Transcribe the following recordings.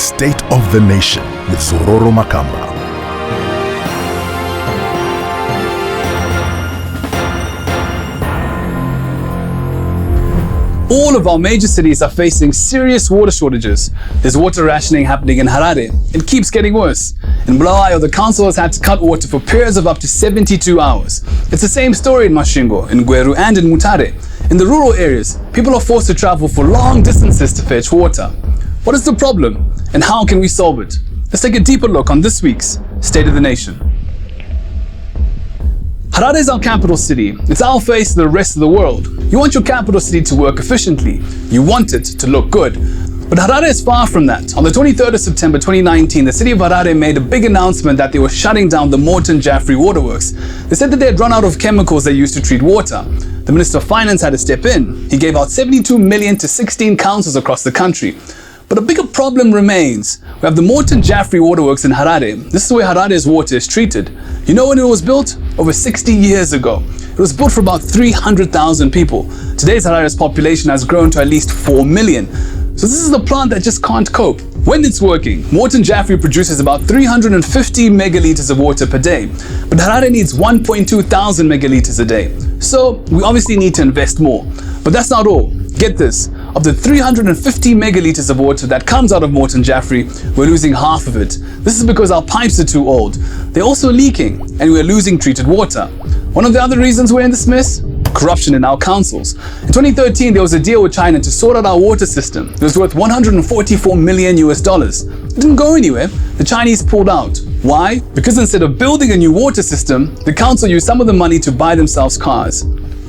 State of the Nation with Zororo Makamba. All of our major cities are facing serious water shortages. There's water rationing happening in Harare. It keeps getting worse. In Bulawayo, the council has had to cut water for periods of up to 72 hours. It's the same story in Masvingo, in Gweru and in Mutare. In the rural areas, people are forced to travel for long distances to fetch water. What is the problem and how can we solve it? Let's take a deeper look on this week's State of the Nation. Harare is our capital city. It's our face to the rest of the world. You want your capital city to work efficiently. You want it to look good. But Harare is far from that. On the 23rd of September 2019, the city of Harare made a big announcement that they were shutting down the Morton Jaffrey waterworks. They said that they had run out of chemicals they used to treat water. The Minister of Finance had to step in. He gave out 72 million to 16 councils across the country. But a bigger problem remains. We have the Morton Jaffrey waterworks in Harare. This is where Harare's water is treated. You know when it was built? Over 60 years ago. It was built for about 300,000 people. Today's Harare's population has grown to at least 4 million. So this is the plant that just can't cope. When it's working, Morton Jaffrey produces about 350 megaliters of water per day. But Harare needs 1.2 thousand megaliters a day. So we obviously need to invest more. But that's not all. Get this, of the 350 megaliters of water that comes out of Morton Jaffrey, we're losing half of it. This is because our pipes are too old. They're also leaking, and we're losing treated water. One of the other reasons we're in this mess? Corruption in our councils. In 2013, there was a deal with China to sort out our water system. It was worth $144 million. It didn't go anywhere. The Chinese pulled out. Why? Because instead of building a new water system, the council used some of the money to buy themselves cars.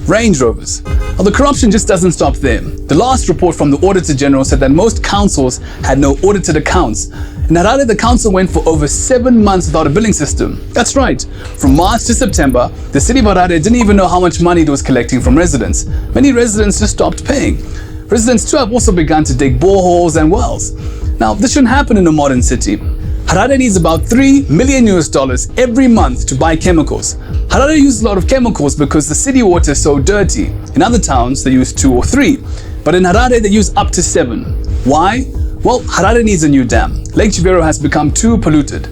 Range Rovers. Well, the corruption just doesn't stop there. The last report from the Auditor General said that most councils had no audited accounts. In Harare, the council went for over 7 months without a billing system. That's right. From March to September, the city of Harare didn't even know how much money it was collecting from residents. Many residents just stopped paying. Residents too have also begun to dig boreholes and wells. Now, this shouldn't happen in a modern city. Harare needs about $3 million every month to buy chemicals. Harare uses a lot of chemicals because the city water is so dirty. In other towns, they use 2 or 3. But in Harare, they use up to 7. Why? Well, Harare needs a new dam. Lake Chivero has become too polluted.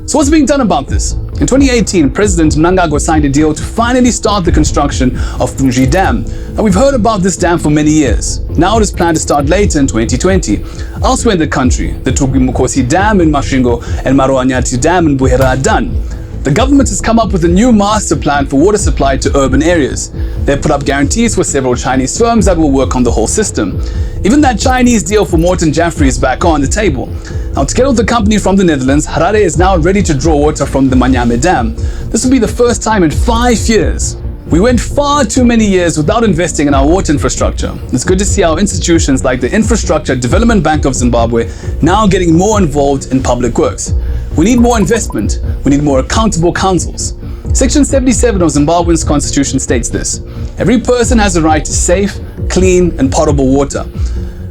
So what's being done about this? In 2018, President Mnangagwa signed a deal to finally start the construction of Fungi Dam. Now, we've heard about this dam for many years. Now it is planned to start later in 2020. Elsewhere in the country, the Tugimukosi Dam in Masvingo and Maroanyati Dam in Buhera are done. The government has come up with a new master plan for water supply to urban areas. They've put up guarantees for several Chinese firms that will work on the whole system. Even that Chinese deal for Morton Jaffrey is back on the table. Now, together with the company from the Netherlands, Harare is now ready to draw water from the Manyame Dam. This will be the first time in 5 years. We went far too many years without investing in our water infrastructure. It's good to see our institutions like the Infrastructure Development Bank of Zimbabwe now getting more involved in public works. We need more investment. We need more accountable councils. Section 77 of Zimbabwe's constitution states this: every person has a right to safe, clean, and potable water.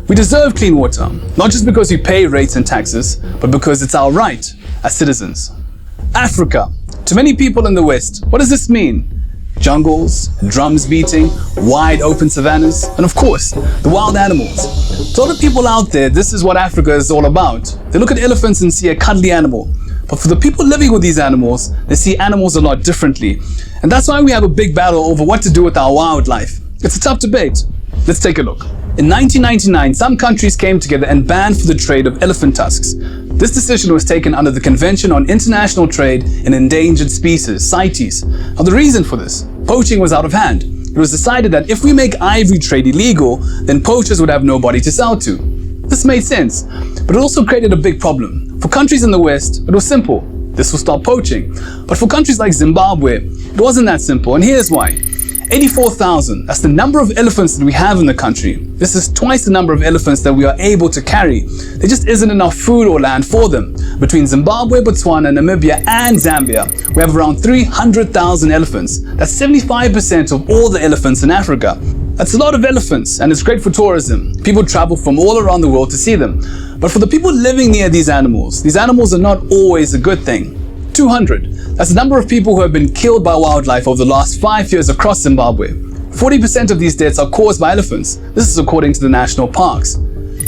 We deserve clean water, not just because we pay rates and taxes, but because it's our right as citizens. Africa. To many people in the West, what does this mean? Jungles, drums beating, wide open savannas, and of course, the wild animals. To other people out there, this is what Africa is all about. They look at elephants and see a cuddly animal. But for the people living with these animals, they see animals a lot differently. And that's why we have a big battle over what to do with our wildlife. It's a tough debate. Let's take a look. In 1999, some countries came together and banned for the trade of elephant tusks. This decision was taken under the Convention on International Trade in Endangered Species, CITES. Now, the reason for this: poaching was out of hand. It was decided that if we make ivory trade illegal, then poachers would have nobody to sell to. This made sense, but it also created a big problem. For countries in the West, it was simple. This will stop poaching. But for countries like Zimbabwe, it wasn't that simple, and here's why. 84,000, that's the number of elephants that we have in the country. This is twice the number of elephants that we are able to carry. There just isn't enough food or land for them. Between Zimbabwe, Botswana, Namibia, and Zambia, we have around 300,000 elephants. That's 75% of all the elephants in Africa. That's a lot of elephants, and it's great for tourism. People travel from all around the world to see them. But for the people living near these animals are not always a good thing. 200. That's the number of people who have been killed by wildlife over the last 5 years across Zimbabwe. 40% of these deaths are caused by elephants. This is according to the national parks.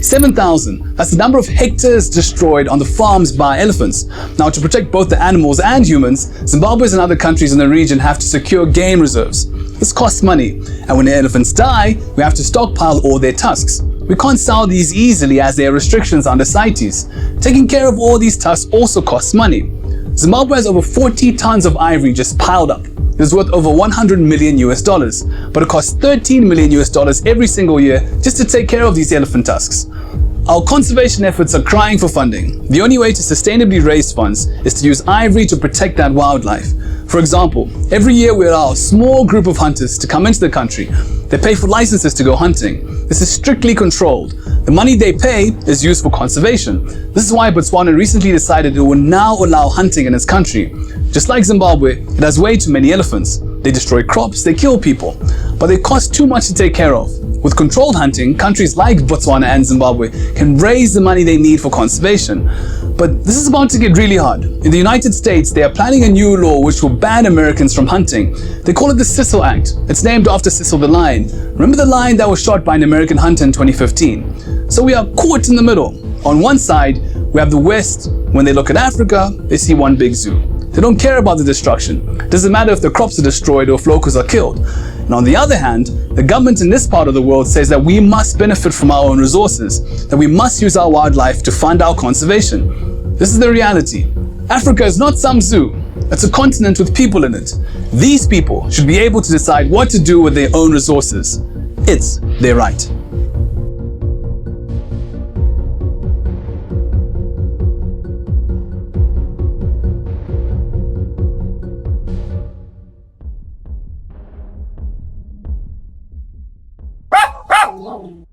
7,000. That's the number of hectares destroyed on the farms by elephants. Now, to protect both the animals and humans, Zimbabweans and other countries in the region have to secure game reserves. This costs money, and when the elephants die, we have to stockpile all their tusks. We can't sell these easily as there are restrictions under CITES. Taking care of all these tusks also costs money. Zimbabwe has over 40 tons of ivory just piled up. It is worth over 100 million US dollars, but it costs 13 million US dollars every single year just to take care of these elephant tusks. Our conservation efforts are crying for funding. The only way to sustainably raise funds is to use ivory to protect that wildlife. For example, every year we allow a small group of hunters to come into the country. They pay for licenses to go hunting. This is strictly controlled. The money they pay is used for conservation. This is why Botswana recently decided it will now allow hunting in its country. Just like Zimbabwe, it has way too many elephants. They destroy crops, they kill people, but they cost too much to take care of. With controlled hunting, countries like Botswana and Zimbabwe can raise the money they need for conservation. But this is about to get really hard. In the United States, they are planning a new law which will ban Americans from hunting. They call it the Cecil Act. It's named after Cecil the lion. Remember the lion that was shot by an American hunter in 2015? So we are caught in the middle. On one side, we have the West. When they look at Africa, they see one big zoo. They don't care about the destruction. It doesn't matter if the crops are destroyed or if locals are killed. And on the other hand, the government in this part of the world says that we must benefit from our own resources, that we must use our wildlife to fund our conservation. This is the reality. Africa is not some zoo. It's a continent with people in it. These people should be able to decide what to do with their own resources. It's their right. Wow.